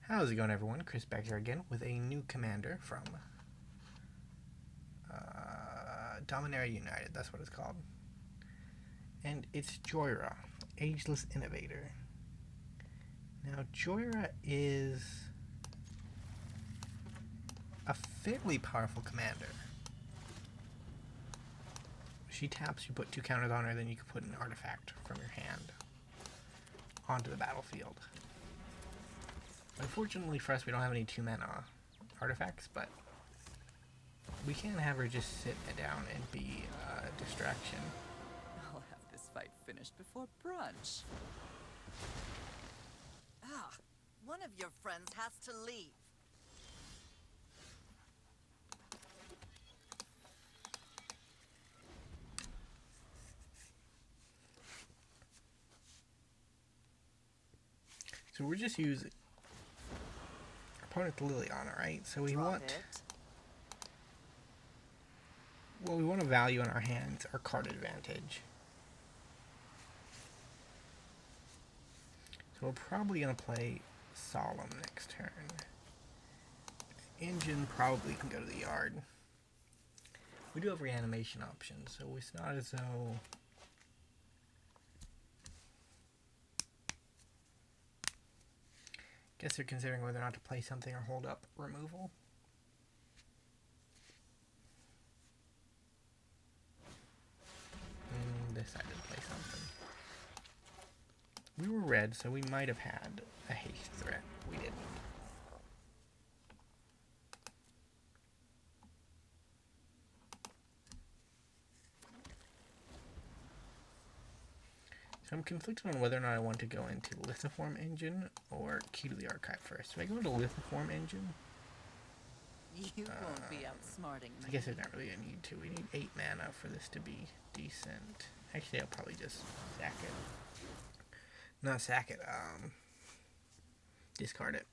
How's it going, everyone? Chris back here again with a new commander from Dominaria United, that's what it's called. And it's Jhoira, Ageless Innovator. Now, Jhoira is a fairly powerful commander. She taps, you put 2 counters on her, then you can put an artifact from your hand onto the battlefield. Unfortunately for us, we don't have any 2-mana artifacts, but we can have her just sit down and be a distraction. I'll have this fight finished before brunch. Ah, one of your friends has to leave. So we're just using opponent's Liliana, right? So we want we want a value in our hands, our card advantage. So we're probably going to play Solemn next turn. Engine probably can go to the yard. We do have reanimation options, so it's not as though... Guess they're considering whether or not to play something or hold up removal. Decided to play something. We were red, so we might have had a haste threat. We didn't. So I'm conflicted on whether or not I want to go into Lithoform Engine or Key to the Archive first. Do I go into Lithoform Engine? You won't be outsmarting me. I guess there's not really a need to. We need 8 mana for this to be decent. Actually, I'll probably just sack it. Not sack it, discard it.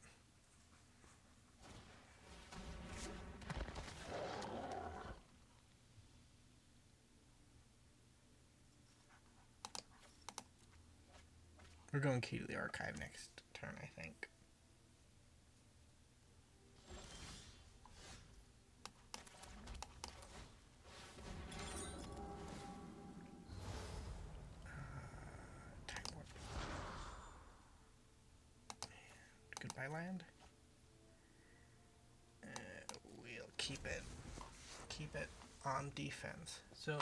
We're going Key to the Archive next turn, I think. Goodbye land. We'll keep it on defense. So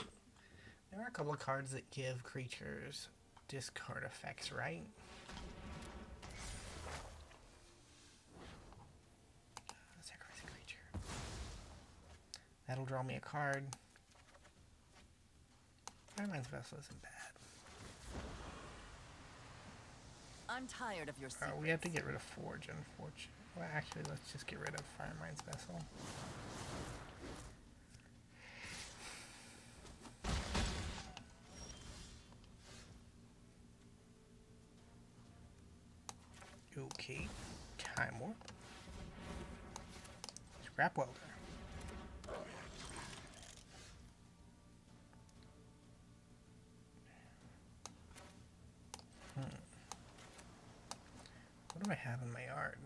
there are a couple of cards that give creatures discard effects, right? Sacrifice a creature. That'll draw me a card. Fireman's Vessel isn't bad. I'm tired of your secrets. We have to get rid of Forge, unfortunately. Well, actually, let's just get rid of Firemind's Vessel. Okay, Time Warp. Scrap Welder. What do I have in my yard?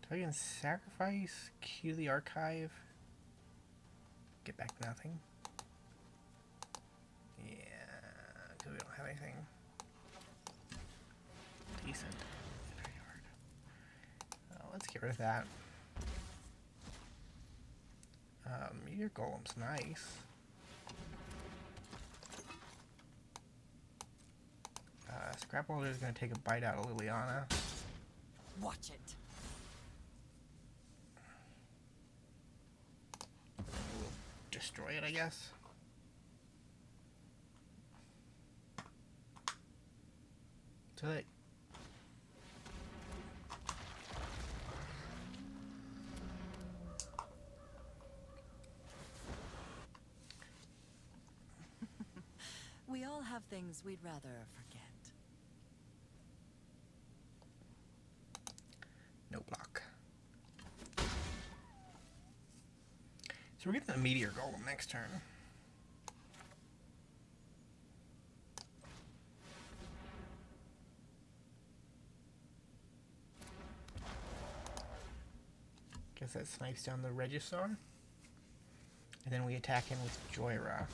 So I can sacrifice, Key to the Archive, get back nothing. Yeah, because we don't have anything decent in our yard. Let's get rid of that. Meteor Golem's nice. Scrap Welder is going to take a bite out of Liliana. Watch it. We'll destroy it, I guess. So that... We all have things we'd rather forget. No block. So we're getting a Meteor Golem next turn. because that snipes down the Regisaur. And then we attack him with Jhoira.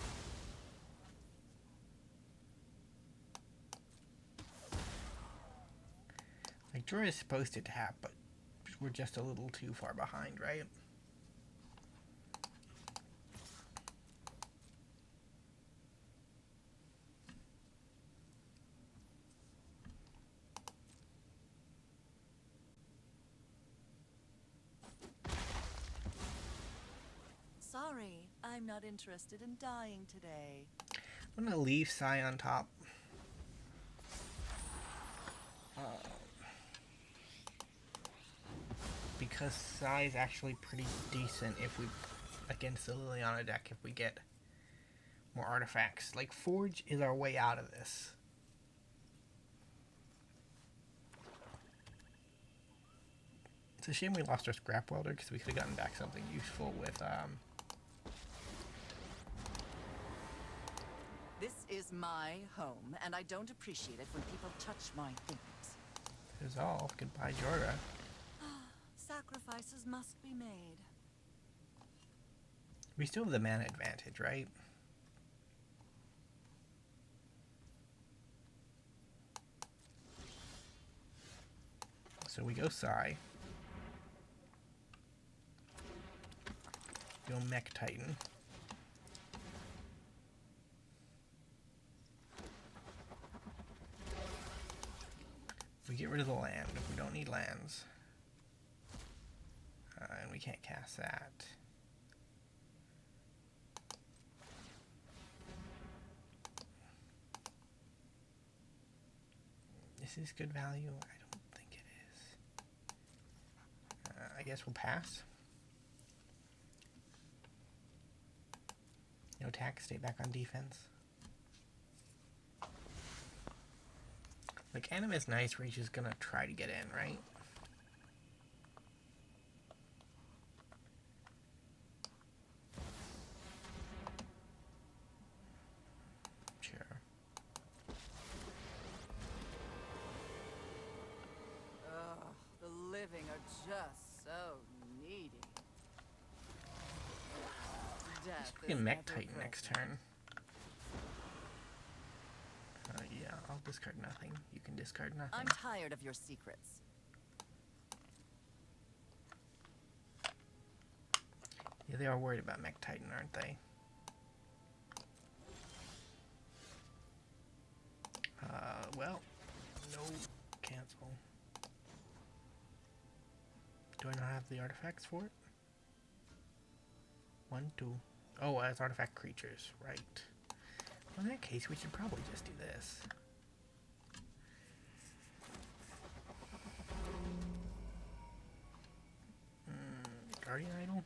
Like, Jhoira is supposed to tap, but we're just a little too far behind, right? Sorry, I'm not interested in dying today. I'm gonna leave Sai on top. Because Sai is actually pretty decent if we against the Liliana deck if we get more artifacts. Like, Forge is our way out of this. It's a shame we lost our Scrap Welder because we could have gotten back something useful with This is my home, and I don't appreciate it when people touch my things. Resolve. Goodbye, Jhoira. Sacrifices must be made. We still have the mana advantage, right? So we go Sai. Go Mechtitan. We get rid of the land if we don't need lands. And we can't cast that. Is this good value? I don't think it is. I guess we'll pass. No attack, stay back on defense. Like, Animus Nice Reach is gonna try to get in, right? Sure. Ugh, the living are just so needy. Death We can is never Mechtitan next turn. Yeah, I'll discard nothing. You can discard nothing. I'm tired of your secrets. Yeah, they are worried about Mechtitan, aren't they? Well, no, cancel. Do I not have the artifacts for it? 1, 2. Oh, as artifact creatures, right. Well, in that case, we should probably just do this. Guardian Idol?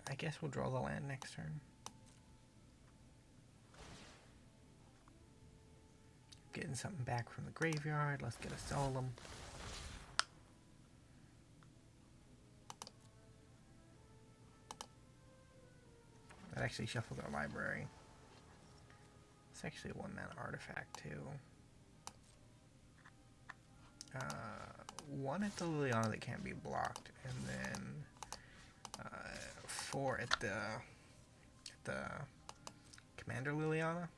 I guess we'll draw the land next turn. Getting something back from the graveyard. Let's get a Solemn. That actually shuffles our library. It's actually a 1-mana artifact too. 1 at the Liliana that can't be blocked, and then 4 at the Commander Liliana.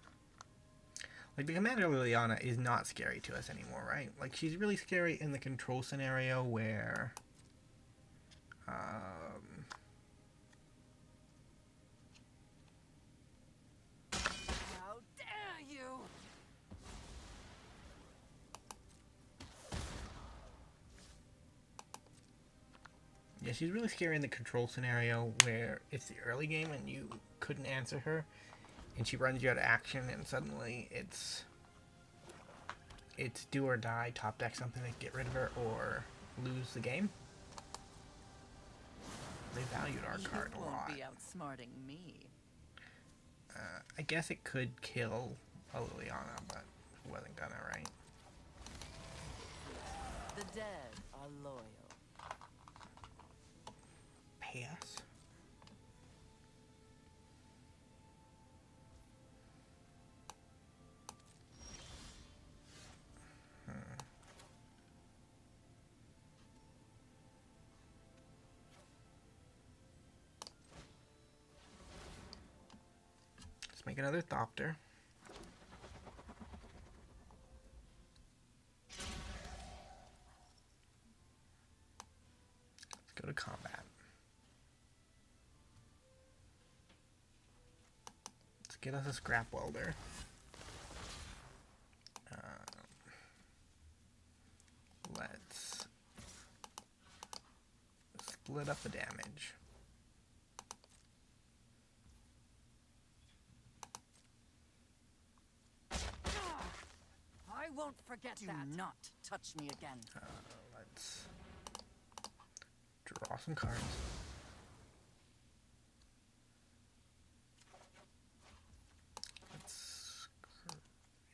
Like, the Commander Liliana is not scary to us anymore, right? Like, she's really scary in the control scenario where How dare you! yeah, she's really scary in the control scenario where it's the early game and you couldn't answer her, and she runs you out of action, and suddenly it's do or die, top deck something to get rid of her, or lose the game. They valued our card a You lot. won't be outsmarting me. I guess it could kill a Liliana, but it wasn't gonna, right? The dead are loyal. Pass. make another Thopter. Let's go to combat. Let's get us a Scrap Welder. Let's split up the damage. I won't forget that. Do not touch me again. Let's draw some cards.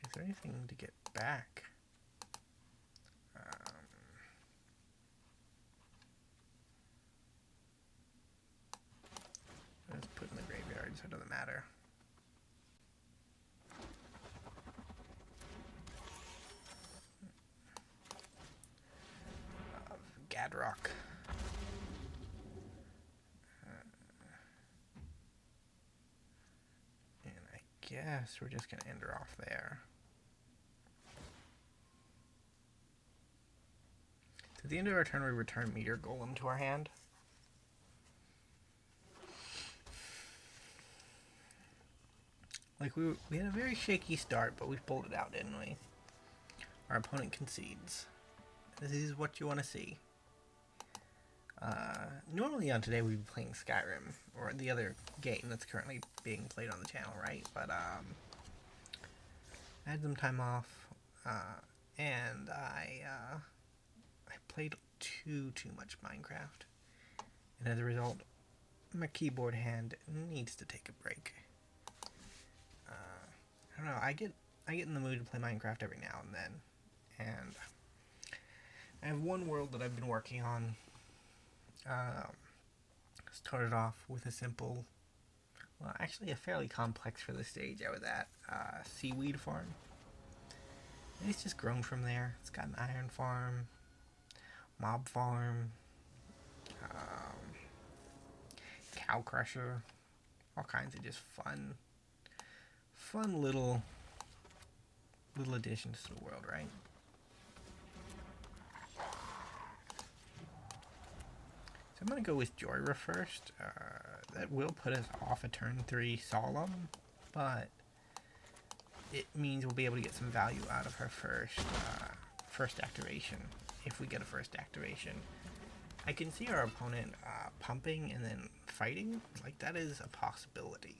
Is there anything to get back? Let's put in the graveyard, so it doesn't matter. Gadrock. And I guess we're just going to end her off there. So at the end of our turn, we return Meteor Golem to our hand. Like, we had a very shaky start, but we pulled it out, didn't we? Our opponent concedes. This is what you want to see. Normally on today we'd be playing Skyrim, or the other game that's currently being played on the channel, right? But I had some time off, and I played too much Minecraft, and as a result, my keyboard hand needs to take a break. I don't know. I get in the mood to play Minecraft every now and then, and I have one world that I've been working on. Started off with a simple, well, actually a fairly complex for the stage I was at, seaweed farm. And it's just grown from there. It's got an iron farm, mob farm, cow crusher, all kinds of just fun little additions to the world, right? I'm going to go with Jhoira first. That will put us off a turn 3 Solemn, but it means we'll be able to get some value out of her first activation, if we get a first activation. I can see our opponent pumping and then fighting. Like, that is a possibility.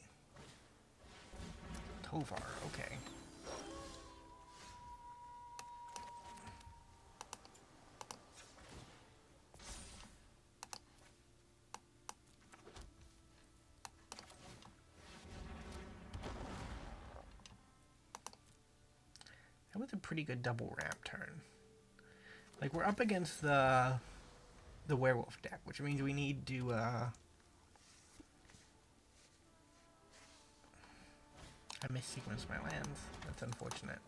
Tovar, okay. That was a pretty good double ramp turn. Like, we're up against the werewolf deck, which means we need to I missequenced my lands. That's unfortunate.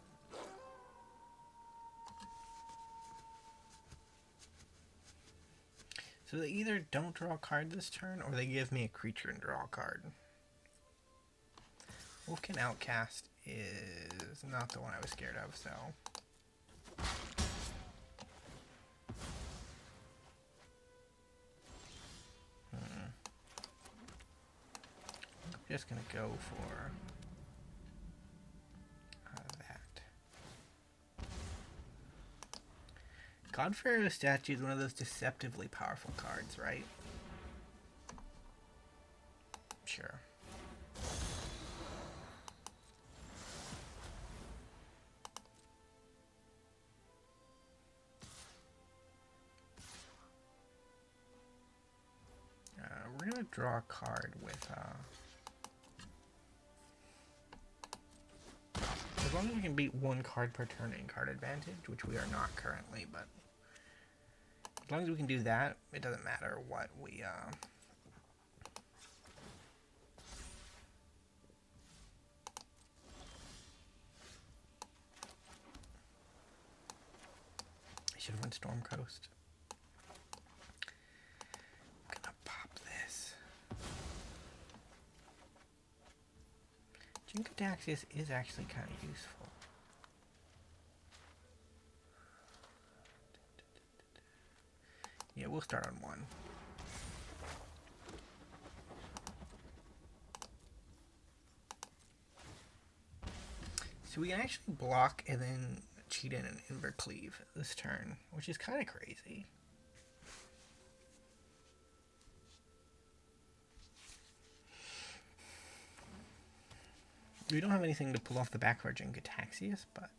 So they either don't draw a card this turn, or they give me a creature and draw a card. Wolfkin Outcast is not the one I was scared of, so... I'm just gonna go for that. Godpharaoh's Statue is one of those deceptively powerful cards, right? Sure. We're gonna draw a card with as long as we can beat one card per turn in card advantage, which we are not currently, but as long as we can do that, it doesn't matter what we I should have went Storm Coast. Jin-Gitaxias is actually kind of useful. Yeah, we'll start on 1. So we can actually block and then cheat in an Invercleave this turn, which is kind of crazy. We don't have anything to pull off the back of our Jin-Gitaxias, but...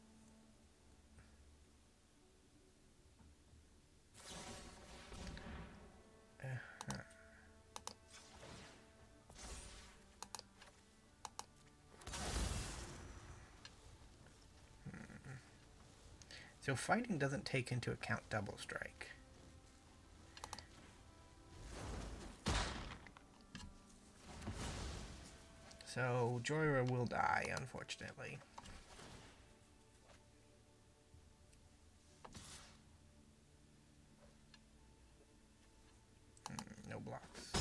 So fighting doesn't take into account double strike. So Jhoira will die, unfortunately. No blocks.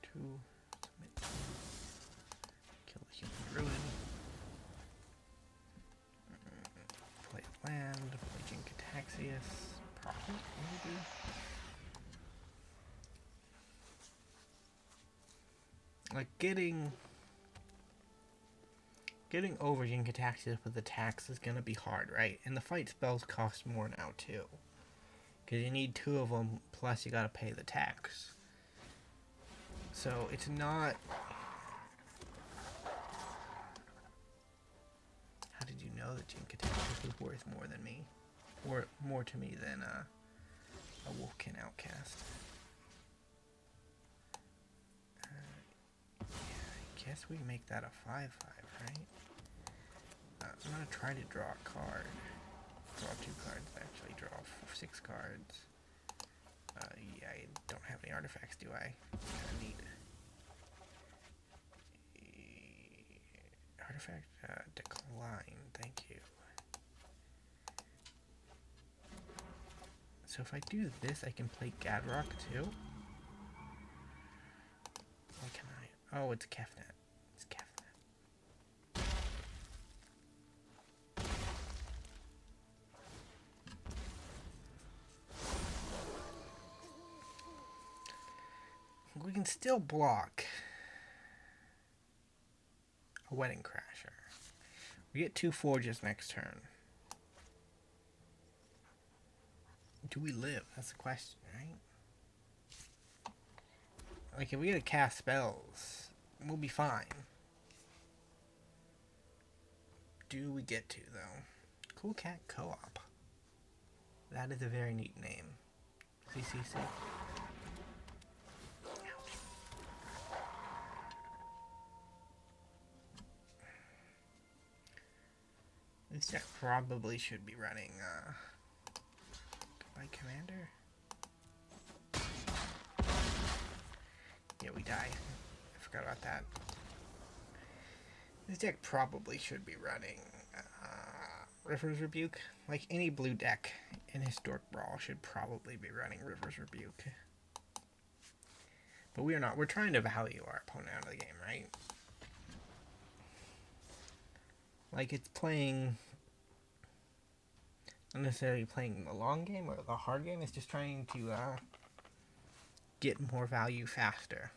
Two. Submit two. Kill the human druid. Play land. Play Jin-Gitaxias. Profit, maybe. Like getting over Jin-Gitaxias with attacks is gonna be hard, right? And the fight spells cost more now too, because you need 2 of them plus you gotta pay the tax. So it's not. How did you know that Jin-Gitaxias was worth more than me? Or more to me than a Wolfkin Outcast. Yeah, I guess we make that a 5/5, right? I'm gonna try to draw a card. Draw 2 cards, actually. Draw 6 cards. Yeah, I don't have any artifacts, do I? Kinda need artifact decline, thank you. So if I do this, I can play Gadrock too? What can I? Oh, it's Kefnet. It's Kefnet. We can still block a Wedding Crasher. We get 2 Forges next turn. Do we live? That's the question, right? Like, if we get to cast spells, we'll be fine. Do we get to, though? Cool Cat Co-op. That is a very neat name. CCC. This deck probably should be running, Goodbye Commander? Yeah, we die. I forgot about that. This deck probably should be running, River's Rebuke. Like, any blue deck in Historic Brawl should probably be running River's Rebuke. But we are not. We're trying to value our opponent out of the game, right? Like, it's playing... not necessarily playing the long game or the hard game. It's just trying to get more value faster.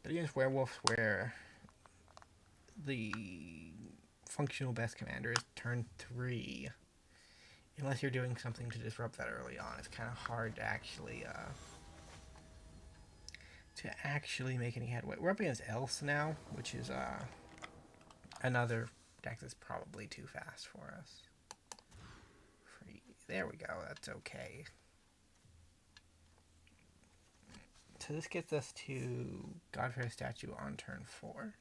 But against Werewolves, where the functional best commander is turn 3, unless you're doing something to disrupt that early on, it's kind of hard to actually make any headway. We're up against Else now, which is another deck that's probably too fast for us. There we go, that's okay. So this gets us to Godfair Statue on turn 4.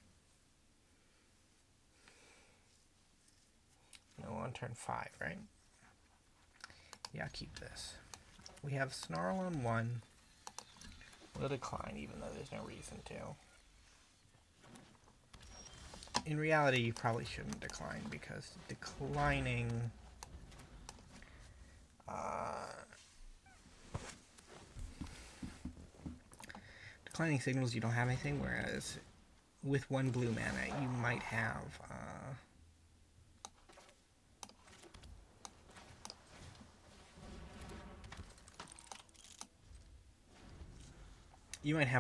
No, on turn 5, right? Yeah, keep this. We have Snarl on 1. We'll decline, even though there's no reason to. In reality, you probably shouldn't decline, because declining Declining signals, you don't have anything, whereas with 1 blue mana, you might have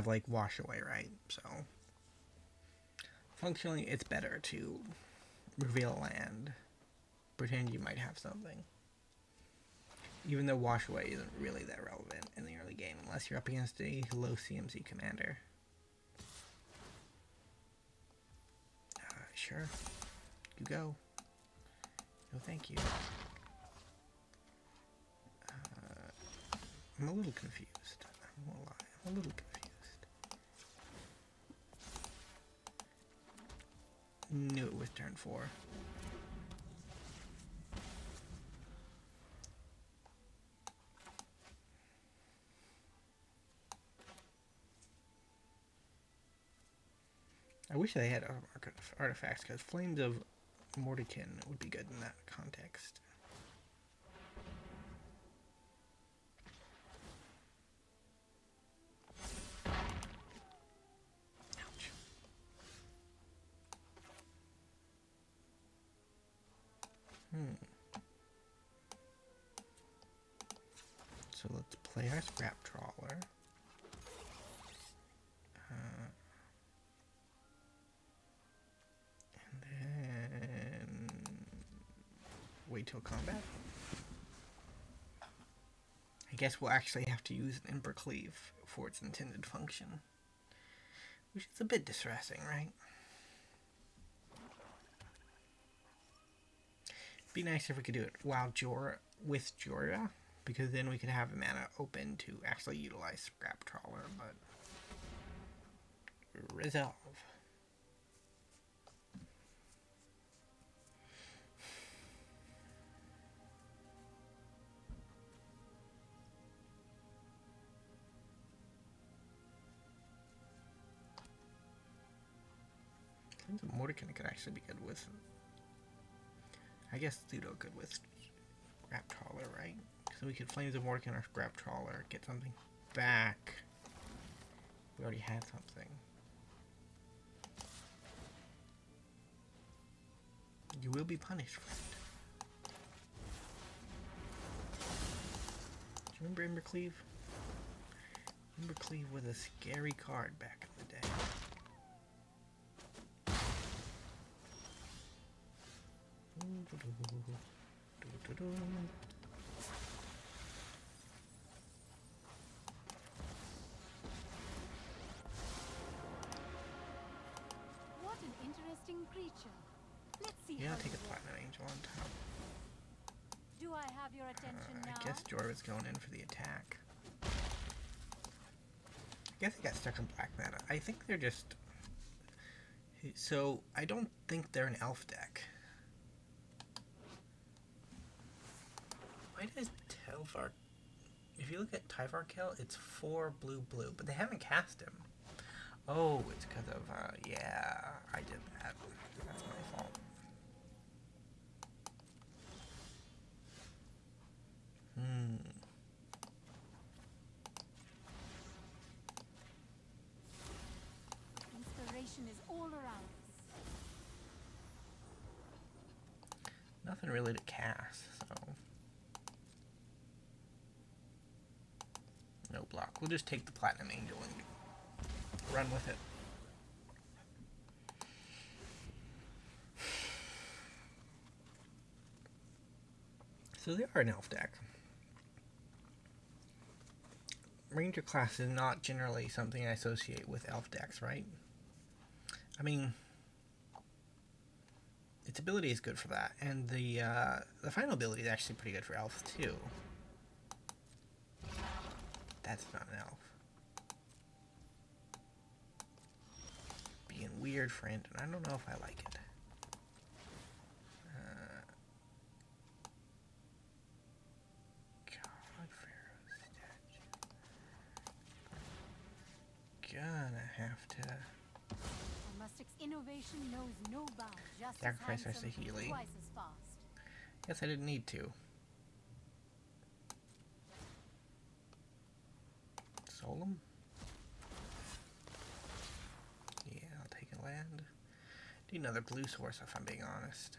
like Wash Away, right? So functionally, it's better to reveal land, pretend you might have something. Even though Wash Away isn't really that relevant in the early game, unless you're up against a low CMC commander. Sure. You go. No, thank you. I'm a little confused. I won't lie. I'm a little confused. Knew it was turn 4. I wish they had artifacts, because Flames of Mordican would be good in that context. Ouch. So let's play our Scrap Trawler. Wait till combat. I guess we'll actually have to use an Ember Cleave for its intended function, which is a bit distressing, right? It'd be nice if we could do it while with Jhoira, because then we could have a mana open to actually utilize Scrap Trawler, but resolve. Mordican could actually be good with, I guess Ludo good with Scrap Trawler, right? So we could Flames of Mordican or Scrap Trawler, get something back. We already had something. You will be punished for it. Do you remember Ember Cleave? Ember Cleave was a scary card back in the day. What an interesting creature. Let's see. Yeah, how take a you work. Platinum Angel on top. Do I have your attention now? I guess Jhoira's going in for the attack. I guess I got stuck in black mana. I think they're just... So, I don't think they're an elf deck. Why does Telvar... If you look at Tyvarkill, it's 4 blue, but they haven't cast him. Oh, it's because of, yeah, I did that. That's my fault. Inspiration is all around us. Nothing really to cast, so... No block. We'll just take the Platinum Angel and run with it. So they are an elf deck. Ranger class is not generally something I associate with elf decks, right? I mean, its ability is good for that, and the final ability is actually pretty good for elves too. That's not an elf. Being weird, friend, and I don't know if I like it. God, Pharaoh's statue. Gonna have to Domestic's innovation knows no bounds. Just sacrifice our as handsome, Saheeli. twice as fast. Guess I didn't need to. Solemn? Yeah, I'll take a land. Need another blue source if I'm being honest.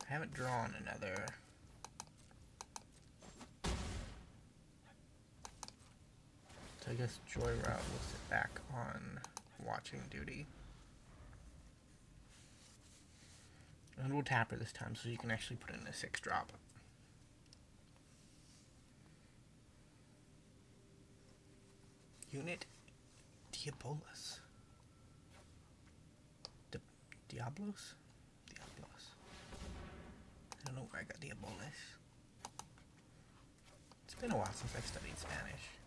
I haven't drawn another. So I guess Jhoira will sit back on watching duty. And we'll tap her this time so you can actually put in a 6-drop. Unit Diabolus. Diablos? Diablos. I don't know where I got Diabolus. It's been a while since I studied Spanish.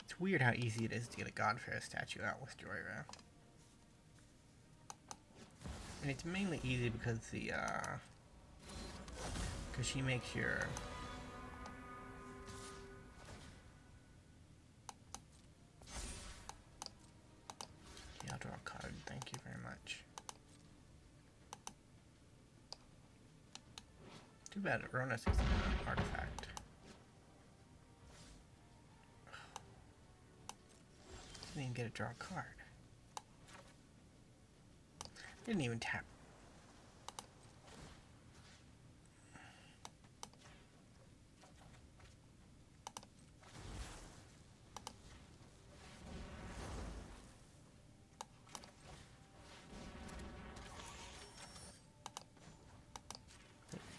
It's weird how easy it is to get a Godfair statue out with Jhoira. And it's mainly easy because she makes your I'll draw a card, thank you very much. Too bad Ronas isn't an artifact. Didn't even get to draw a card. Didn't even tap.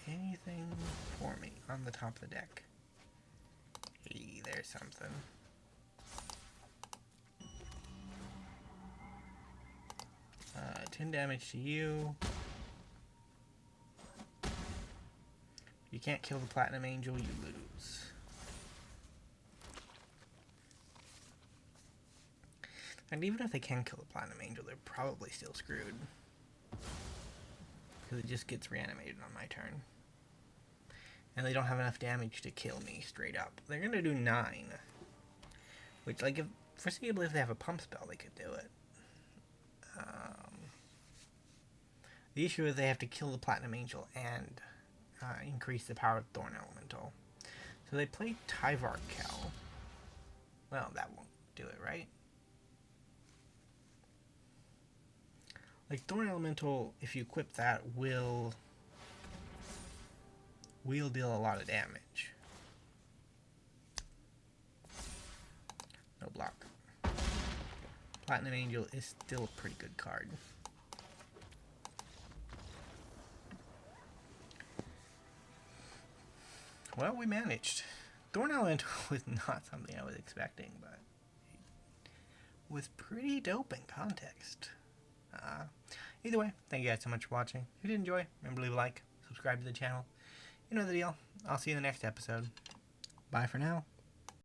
Anything for me on the top of the deck? Hey, there's something. 10 damage to you. You can't kill the Platinum Angel, you lose. And even if they can kill the Platinum Angel, they're probably still screwed. Because it just gets reanimated on my turn. And they don't have enough damage to kill me straight up. They're going to do 9. Which, like, if foreseeably if they have a pump spell, they could do it. The issue is they have to kill the Platinum Angel and increase the power of Thorn Elemental. So they play Tyvar Kel. Well, that won't do it, right? Like, Thorn Elemental, if you equip that, will deal a lot of damage. No block. Platinum Angel is still a pretty good card. Well, we managed. Thorn Elemental was not something I was expecting, but it was pretty dope in context. Either way, thank you guys so much for watching. If you did enjoy, remember to leave a like, subscribe to the channel. You know the deal. I'll see you in the next episode. Bye for now.